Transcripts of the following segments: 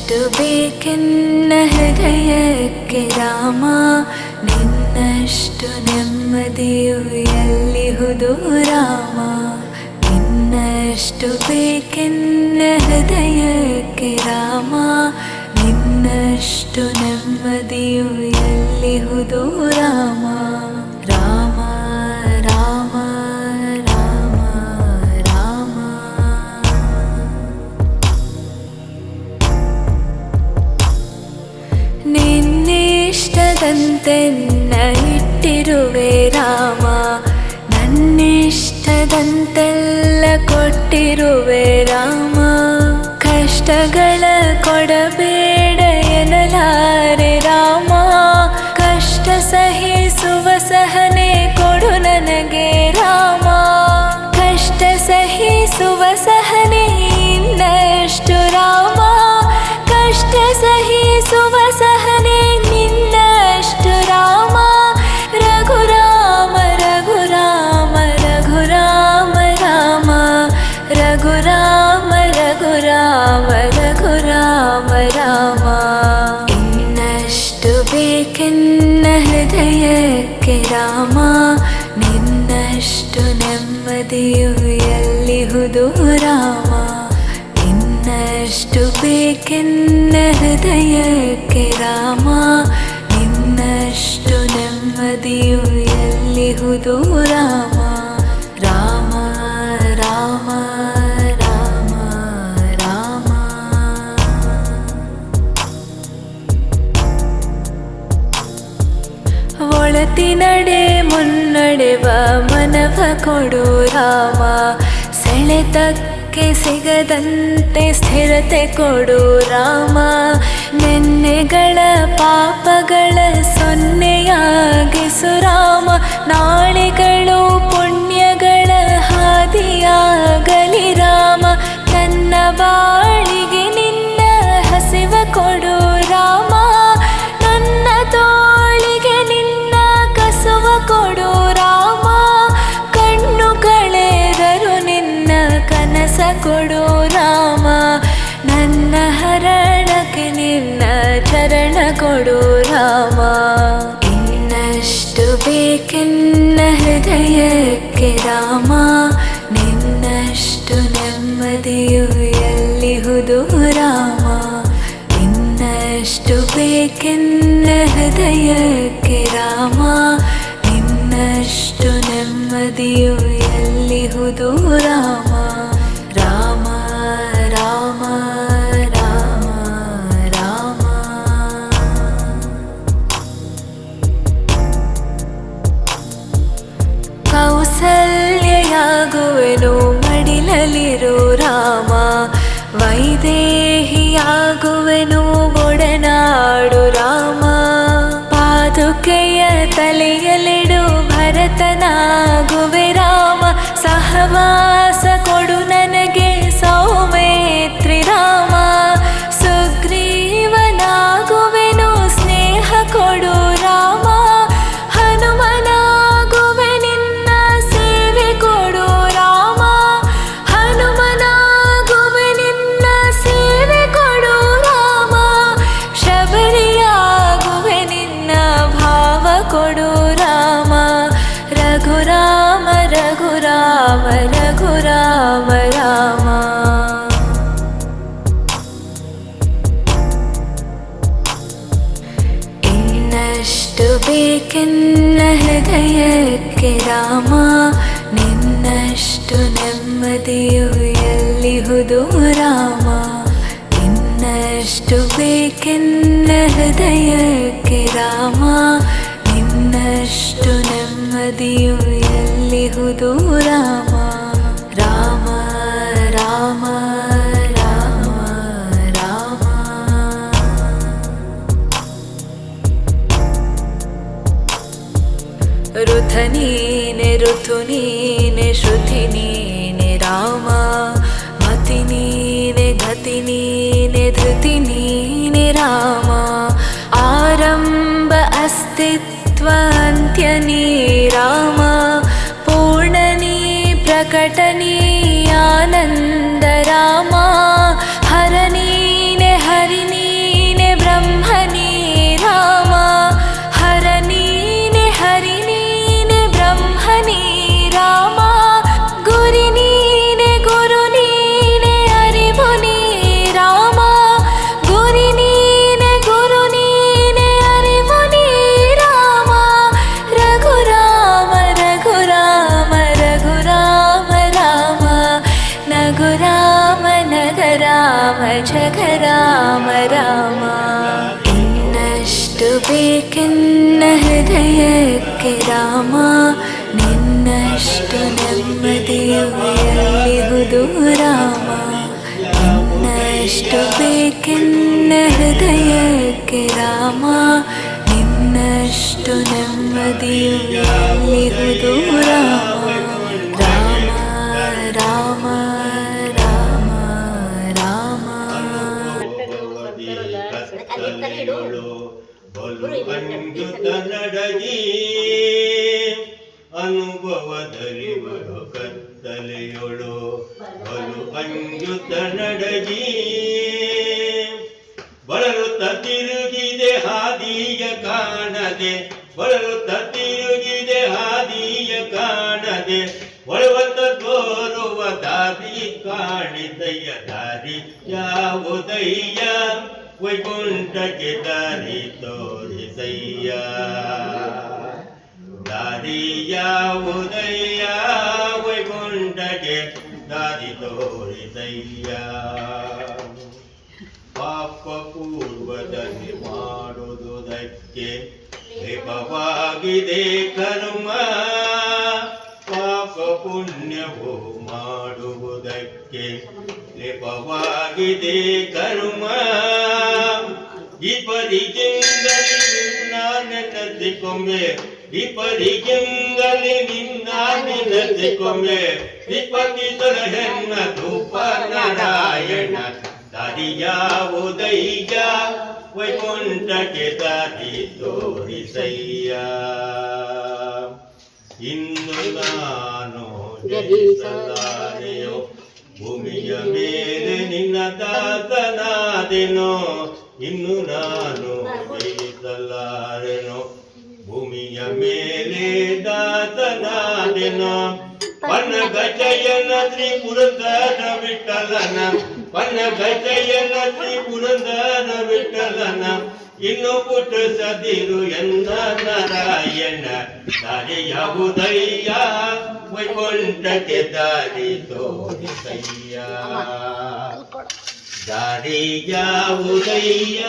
ನಿನ್ನಷ್ಟು ಬೇಕೆನ್ನ ಹೃದಯಕ್ಕೆ ರಾಮ, ನಿನ್ನಷ್ಟು ನೆಮ್ಮದಿಯು ಎಲ್ಲಿಹುದು ರಾಮ. ನಿನ್ನಷ್ಟು ಬೇಕೆನ್ನ ಹೃದಯಕ್ಕೆ ರಾಮ, ನಿನ್ನಷ್ಟು ನೆಮ್ಮದಿಯು ಎಲ್ಲಿಹುದು ರಾಮ. ರಾಮ ರಾಮ ರಾಮ ರಾಮ. ನಿನ್ನಿಷ್ಟದಂತೆನ್ನ ಇಟ್ಟಿರುವೆ ರಾಮ, ನನ್ನಿಷ್ಟದಂತೆಲ್ಲ ಕೊಟ್ಟಿರುವೆ ರಾಮ. ಕಷ್ಟಗಳ ಕೊಡಬೇಡ ಎನ್ನಲಾರೆ ರಾಮ, ಕಷ್ಟ ಸಹಿಸುವ ಸಹನೆ ಕೊಡು ನನಗೆ ರಾಮ. ಕಷ್ಟ ಸಹಿಸುವ ಸಹನೆ ಇನ್ನಷ್ಟು ರಾಮ, ಕಷ್ಟ ಸಹಿಸುವ ಸಹನೆ ನಿನ್ನಷ್ಟು ರಾಮ. ರಘುರಾಮ ರಘುರಾಮ ರಘುರಾಮ ರಾಮ, ರಘುರಾಮ ರಘುರಾಮ ರಘುರಾಮ ರಾಮ. ಇನ್ನಷ್ಟು ಬೇಕೆನ್ನ ಹೃದಯಕ್ಕೆ ರಾಮ, ನಿನ್ನಷ್ಟು ನೆಮ್ಮದಿಯು ಎಲ್ಲಿಹುದು ರಾಮ. ಇನ್ನಷ್ಟು ಬೇಕೆನ್ನ ಹೃದಯಕ್ಕೆ ರಾಮ, ನಿನ್ನಷ್ಟು ನೆಮ್ಮದಿಯು ಎಲ್ಲಿಹುದು ರಾಮ. ರಾಮ ರಾಮ ರಾಮ ರಾಮ. ಒಳತಿನಡೆ ಮುನ್ನಡೆವ ಮನವ ಕೊಡು ರಾಮ, ಸೆಳೆತಕ್ಕೆ ಸಿಗದಂತೆ ಸ್ಥಿರತೆ ಕೊಡು ರಾಮ. ನೆನ್ನೆಗಳ ಪಾಪಗಳ ಸೊನ್ನೆಯಾಗಿಸು ರಾಮ, ನಾಳೆಗಳು ಪುಣ್ಯಗಳ ಹಾದಿಯಾಗಲಿ ರಾಮ. ನನ್ನ ಬಾಳಿಗೆ ನಿನ್ನ ಹಸಿವ ಕೊಡು ರಾಮ, ನನ್ನ ತೋಳಿಗೆ ನಿನ್ನ ಕಸುವ ಕೊಡು ರಾಮ. ಕಣ್ಣು ಕಳೆದರು ನಿನ್ನ ಕನಸ ಕೊಡು ರಾಮ, ನನ್ನ ಹರಣಕ್ಕೆ ನಿನ್ನ ಚರಣ ಕೊಡು ರಾಮ. ಇನ್ನಷ್ಟು ಬೇಕೆನ್ನ ಹೃದಯಕ್ಕೆ ರಾಮ, ನಿನ್ನಷ್ಟು ನೆಮ್ಮದಿಯು ಎಲ್ಲಿಹುದು ರಾಮ. ಇನ್ನಷ್ಟು ಬೇಕೆನ್ನ ಹೃದಯಕ್ಕೆ ರಾಮ, ನಿನ್ನಷ್ಟು ನೆಮ್ಮದಿಯು ಎಲ್ಲಿಹುದು ರಾಮ. ರಾಮ ರಾಮ ರಾಮ ರಾಮ. ಕೌಸಲ್ಯಯಾಗುವೆನು ಮಡಿಲಲಿರು ರಾಮ, ವೈದೇಹಿಯಾಗುವೆನು ಒಡನಾಡು ರಾಮ. ಪಾದುಕೆಯ ತಲೆಯಲಿಡು ಭರತನಾಗುವೆ ರಾಮ, ಸಹವಾಸ ಕೊಡು ನನಗೆ ಸೌಮೇತ್ರಿ ರಾಮ. ಸುಗ್ರೀವನಾಗುವೆನು ಸ್ನೇಹ ಕೊಡು ರಾಮ, ಹನುಮನಾಗುವೆ ನಿನ್ನ ಸೇವೆ ಕೊಡು ರಾಮ. ಹನುಮನಾಗುವೆ ನಿನ್ನ ಸೇವೆ ಕೊಡು ರಾಮ, ಶಬರಿಯಾಗುವೆ ನಿನ್ನ ಭಾವ ಕೊಡು ರಾಮ. ರಘುರಾಮ ರಘುರಾಮ ರಘುರಾಮ ರಾಮ. ಇನ್ನಷ್ಟು ಬೇಕೆನ್ನ ಹೃದಯಕ್ಕೆ ರಾಮ, ನಿನ್ನಷ್ಟು ನೆಮ್ಮದಿಯು ಎಲ್ಲಿಹುದು ರಾಮ. ಇನ್ನಷ್ಟು ಬೇಕೆನ್ನ ಹೃದಯಕ್ಕೆ ರಾಮ, ನಿನ್ನಷ್ಟು ನೆಮ್ಮದಿಯು ಎಲ್ಲಿಹುದು ರಾಮ. ರಾಮ ರಾಮ ರಾಮ ರಾಮ. ಋತ ನೀನೆ ಋತು ನೀನೆ ಶ್ರುತಿ ನೀನೆ ರಾಮ, ಮತಿ ನೀನೆ ಗತಿ ನೀನೆ ಧೃತಿ ನೀನೆ ರಾಮ. ಆರಂಭ ಅಸ್ತಿತ್ವ ಅಂತ್ಯ ನೀ ರಾಮ, ಪೂರ್ಣನೀ ಪ್ರಕಟನೀ ಆನಂದ ರಾಮ. ಹರ ನೀನೆ ಹರಿ ನೀ ಬೇಕೆನ್ನ ಹೃದಯಕ್ಕೆ ರಾಮ ನಿನ್ನಷ್ಟು ನೆಮ್ಮದಿಯು ಎಲ್ಲಿಹುದು ರಾಮ ನಿನ್ನಷ್ಟು ಬೇಕೆನ್ನ ಹೃದಯಕ್ಕೆ ರಾಮ ನಿನ್ನಷ್ಟು ನೆಮ್ಮದಿಯು ಎಲ್ಲಿಹುದು ರಾಮ ರಾಮ ರಾಮ ರಾಮ ನಡಗಿ ಅನುಭವದರಿವರು ಕತ್ತಲೆಯೊಳು ಬಲು ಅಂಜುತ ನಡಗಿ ಬಳಲುತ್ತ ತಿರುಗಿದೆ ಹಾದಿಯ ಕಾಣದೆ ಬಳಲುತ್ತ ತಿರುಗಿದೆ ಹಾದಿಯ ಕಾಣದೆ ಒಳವತ್ತ ತೋರುವ ದಾರಿ ಕಾಣಿದಯ್ಯ ದಾರಿ ಯಾವುದಯ್ಯ ವೈಕುಂಠಕ್ಕೆ ದಾರಿ ತೋರಿಸಯ್ಯ ದಾರಿ ಯಾವುದಯ್ಯ ವೈಕುಂಠಕ್ಕೆ ದಾರಿ ತೋರಿಸಯ್ಯ ಪಾಪ ಪೂರ್ವದಲ್ಲಿ ಮಾಡುವುದಕ್ಕೆ ಲೇಪವಾಗಿದೆ ಕರ್ಮ ಪಾಪ ಪುಣ್ಯವು ಮಾಡುವುದಕ್ಕೆ ಲೇಪವಾಗಿದೆ ಕರ್ಮ ವಿಪರಿಗೆಂಗಲಿ ನಿನ್ನ ನೆನಸಿಕೊಮ್ಮೆ ವಿಪರಿಗೆಂಗಲಿ ನಿನ್ನ ನೆನಸಿಕೊಮ್ಮೆ ವಿಪತ್ತಿತರ ಹೆಣ್ಣ ಧೂಪ ನಾರಾಯಣ ದಾರಿ ಯಾವುದಯ್ಯ ವೈಕುಂಠಕ್ಕೆ ದಾರಿ ತೋರಿಸಯ್ಯ ಇನ್ನು ನಾನು ಜಯಿಸಲಾರೆಯೋ ಭೂಮಿಯ ಮೇಲೆ ನಿನ್ನ ದಾಸನಾದೆನೋ ಇನ್ನು ನಾನು ಜಯಿಸಲಾರೆನೋ ಭೂಮಿಯ ಮೇಲೆ ದಾಸನಾದೆನೋ ಪನ್ನಗಜಯನ ಶ್ರೀ ಪುರಂದರ ವಿಠಲನ ಪನ್ನಗಜಯನ ಶ್ರೀ ಪುರಂದರ ವಿಠಲನ ಇನ್ನು ಪುಟ್ಟಿಸದಿರು ಎನ್ನ ನಾರಾಯಣ ದಾರಿ ಯಾವುದಯ್ಯ ವೈಕುಂಠಕ್ಕೆ ದಾರಿ ತೋರಿಸಯ್ಯ ದಾರಿ ಯಾವುದಯ್ಯ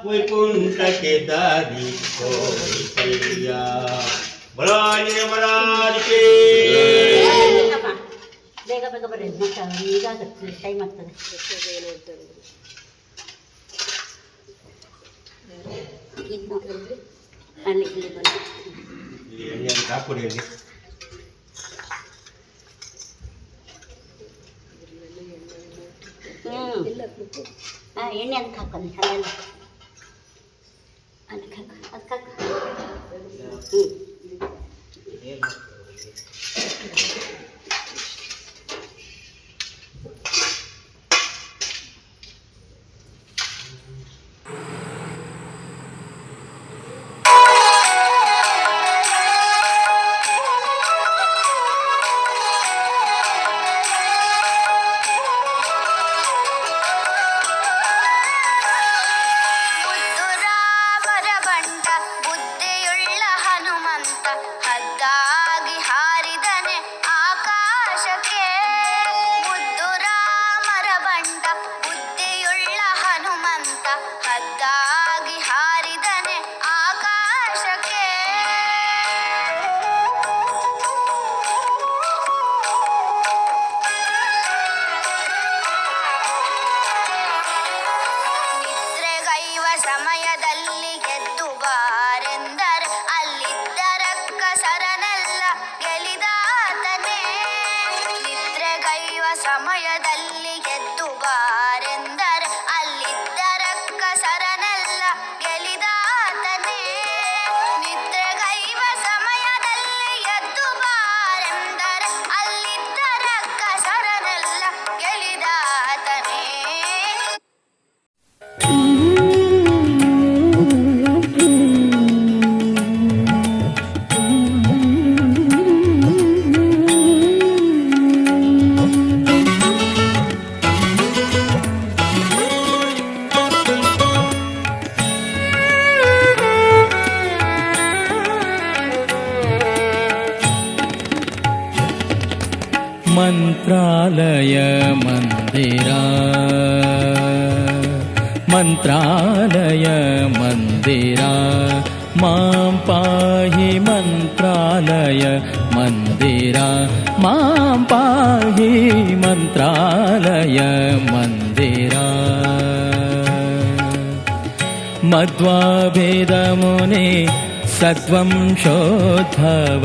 ವೈಕುಂಠಕ್ಕೆ ದಾರಿ ತೋರಿಸಯ್ಯ ಬಲಾಯ ಮರಾಜಿಕೆ ಬೇಗ ಬೇಗ ಬರ್ರಿ ಈಗ ಟೈಮ್ ಆಗ್ತದೆ ಅಲ್ಲಿ ಇಲ್ಲಿ ಬನ್ನಿ ಎಣ್ಣೆ ಹಾಕೊಡಿ ಅಲ್ಲಿ ಎಣ್ಣೆ ಅದಕ್ಕೆ ಹಾಕೋದು ಅಲ್ಲೆಲ್ಲ ಅದಕ್ಕೆ ಹಾಕ ಸಮಯದಲ್ಲಿ ಎದ್ದು ಬಾರೆಂದರೆ ಅಲ್ಲಿದ್ದ ರಕ್ಕಸರನೆಲ್ಲ ಗೆಲಿದಾತನೇ. ನಿದ್ರೆಗೈವ ಸಮಯದಲ್ಲಿ ಎದ್ದು ಬಾರೆಂದರೆ ಅಲ್ಲಿದ್ದ ರಕ್ಕಸರನೆಲ್ಲ ಗೆಲಿದಾತನೇ. ಮಂತ್ರಾಲಯ ಮಂದಿರ ಮಂತ್ರಾಲಯ ಮಂದಿರ ಮಾಂ ಪಾಹಿ ಮಂತ್ರಾಲಯ ಮಂದಿರ ಮಾಂ ಪಾಹಿ ಮಂತ್ರಾಲಯ ಮಂದಿರ ಮಧ್ವಾಭೇದಮುನಿ ಸದ್ವಂಶೋದ್ಭವ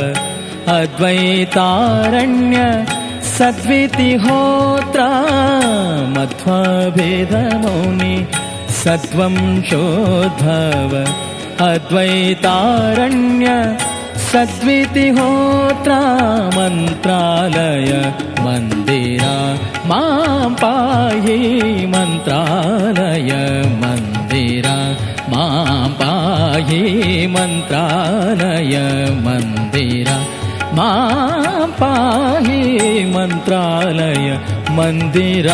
ಅದ್ವೈತಾರಣ್ಯ ಸದ್ವಿತಿಹೋತ್ರ ಮಧ್ವಾಭೇದಮುನಿ ಸದ್ವಂಶೋದ್ಭವ ಅದ್ವೈತಾರಣ್ಯ ಸದ್ವಿತಿಹೋತ್ರ ಮಂತ್ರಾಲಯ ಮಂದಿರ ಮಾಂ ಪಾಹಿ ಮಂತ್ರಾಲಯ ಮಂದಿರ ಮಾಂ ಪಾಹಿ ಮಂತ್ರಾಲಯ ಮಂದಿರ ಮಾಂ ಪಾಹಿ ಮಂತ್ರಾಲಯ ಮಂದಿರ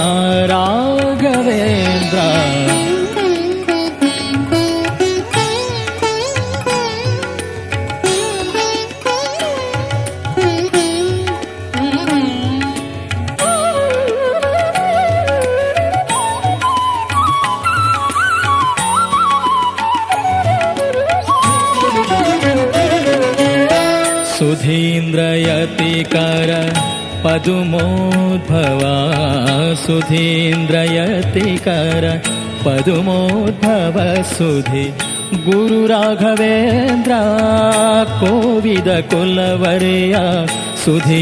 ರಾಘವೇಂದ್ರ ಸುಧೀಂದ್ರಯತಿಕರ ಪದುಮೋದ್ಭವ ಸುಧೀಂದ್ರಯತಿಕರ ಪದುಮೋದ್ಭವ ಸುಧಿ ಗುರು ರಾಘವೇಂದ್ರ ಕೋವಿದ ಕುಲವರೆಯ ಸುಧೀಂದ್ರಯತಿಕರ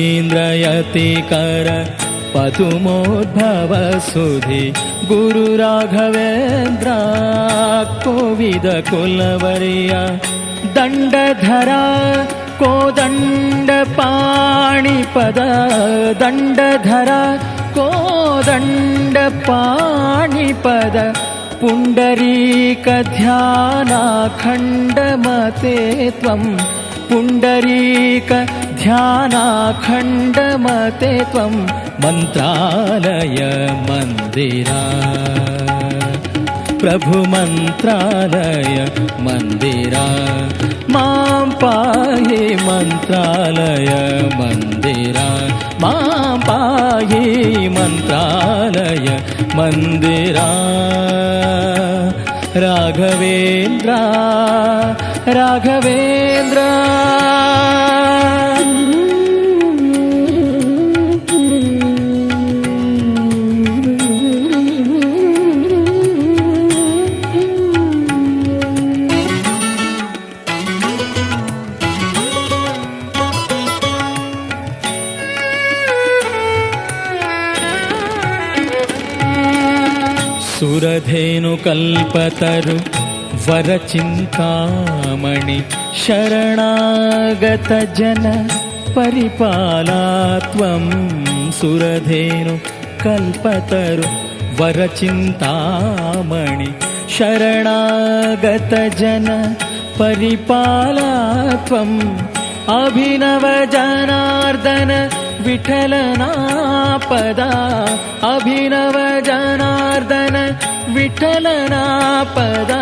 ಪದುಮೋದ್ಭವ ಸುಧಿ ಗುರು ರಾಘವೇಂದ್ರ ಕೋವಿದ ಕುಲವರೆಯ ದಂಡಧರ ಕೋದಂಡ ಪಾಣಿಪದ ದಂಡಧರ ಕೋದಂಡ ಪಾಣಿಪದ ಪುಂಡರೀಕ ಧ್ಯಾನಾಖಂಡಮತೆ ತ್ವಂ ಪುಂಡರೀಕ ಧ್ಯಾನಾಖಂಡಮತೆ ತ್ವಂ ಮಂತ್ರಾಲಯ ಮಂದಿರ ಪ್ರಭು ಮಂತ್ರಾಲಯ ಮಂದಿರ ಮಾಂ ಪಾಹಿ ಮಂತ್ರಾಲಯ ಮಂದಿರ ಮಾಂ ಪಾಹಿ ಮಂತ್ರಾಲಯ ಮಂದಿರ ರಾಘವೇಂದ್ರ ರಾಘವೇಂದ್ರ ಸುರಧೇನು ಕಲ್ಪತರು ವರಚಿಂತಾಮಣಿ ಶರಣಾಗತ ಜನ ಪರಿಪಾಲಾ ತ್ವಂ ಸುರಧೇನು ಕಲ್ಪತರು ವರಚಿಂತಾಮಣಿ ಶರಣಾಗತ ಜನ ಪರಿಪಾಲಾ ತ್ವಂ ಅಭಿನವ ಜನಾರ್ದನ ವಿಠಲನಾ ಪದ ಅಭಿನವ ಜನಾರ್ದನ ವಿಠಲನಾ ಪದ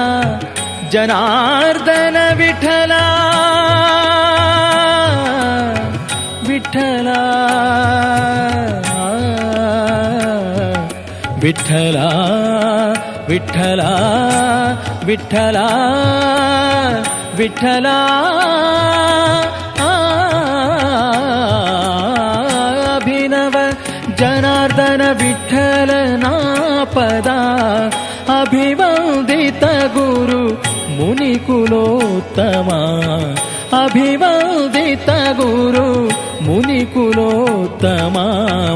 ಜನಾರ್ದನ ವಿಠಲ ವಿಠಲ ವಿಠಲ ವಿಠಲ ವಿಠಲ ವಿಠಲ ಅಭಿನವ ಜನಾರ್ದನ ವಿಠಲನಾ ಪದ ಅಭಿವಂದಿತ ಗುರು ಮುನಿಕುಲೋತ್ತಮ ಅಭಿವಂದಿತ ಗುರು ಮುನಿಕುಲೋತ್ತಮ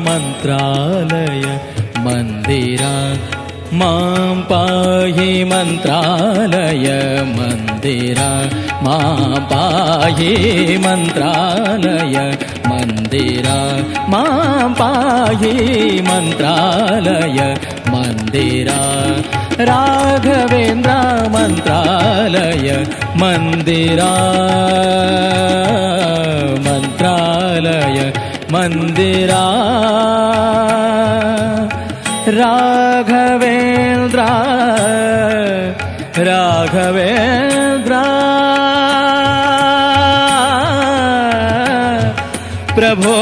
ಮಂತ್ರಾಲಯ ಮಂದಿರ ಮಾಂ ಪಾಹಿ ಮಂತ್ರಾಲಯ ಮಂದಿರ ಮಾಂ ಪಾಹಿ ಮಂತ್ರಾಲಯ ಮಂದಿರ ಮಾಂ ಪಾಹಿ ಮಂತ್ರಾಲಯ ಮಂದಿರ ರಾಘವೇಂದ್ರ ಮಂತ್ರಾಲಯ ಮಂದಿರ ಮಂತ್ರಾಲಯ ಮಂದಿರ ರಾಘವೇಂದ್ರ ರಾಘವೇಂದ್ರ ಪ್ರಭೋ